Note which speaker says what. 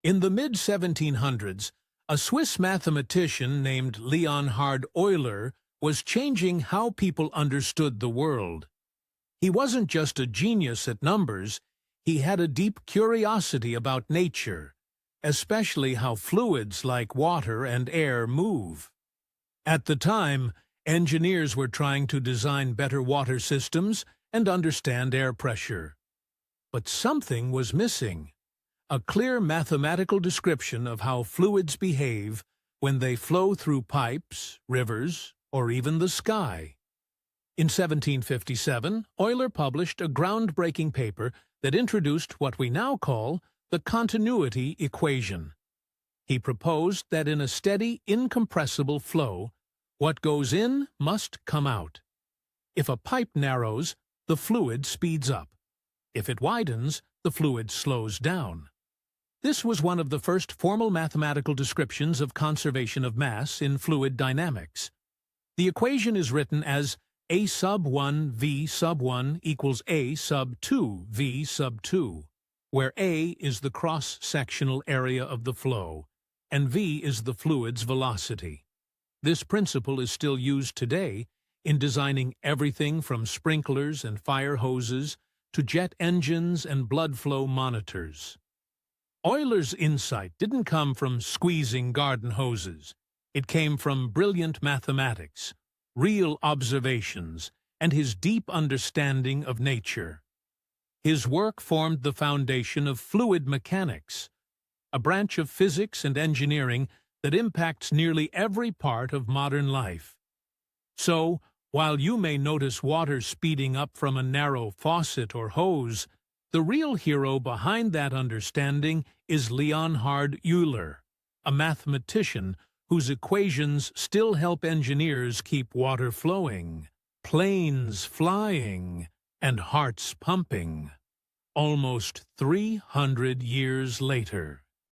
Speaker 1: In the mid-1700s, a Swiss mathematician named Leonhard Euler was changing how people understood the world. He wasn't just a genius at numbers, he had a deep curiosity about nature, especially how fluids like water and air move. At the time, engineers were trying to design better water systems and understand air pressure. But something was missing: a clear mathematical description of how fluids behave when they flow through pipes, rivers, or even the sky. In 1757, Euler published a groundbreaking paper that introduced what we now call the continuity equation. He proposed that in a steady, incompressible flow, what goes in must come out. If a pipe narrows, the fluid speeds up. If it widens, the fluid slows down. This was one of the first formal mathematical descriptions of conservation of mass in fluid dynamics. The equation is written as A sub 1 V sub 1 equals A sub 2 V sub 2, where A is the cross-sectional area of the flow, and V is the fluid's velocity. This principle is still used today in designing everything from sprinklers and fire hoses to jet engines and blood flow monitors. Euler's insight didn't come from squeezing garden hoses. It came from brilliant mathematics, real observations, and his deep understanding of nature. His work formed the foundation of fluid mechanics, a branch of physics and engineering that impacts nearly every part of modern life. So, while you may notice water speeding up from a narrow faucet or hose, the real hero behind that understanding is Leonhard Euler, a mathematician whose equations still help engineers keep water flowing, planes flying, and hearts pumping, almost 300 years later.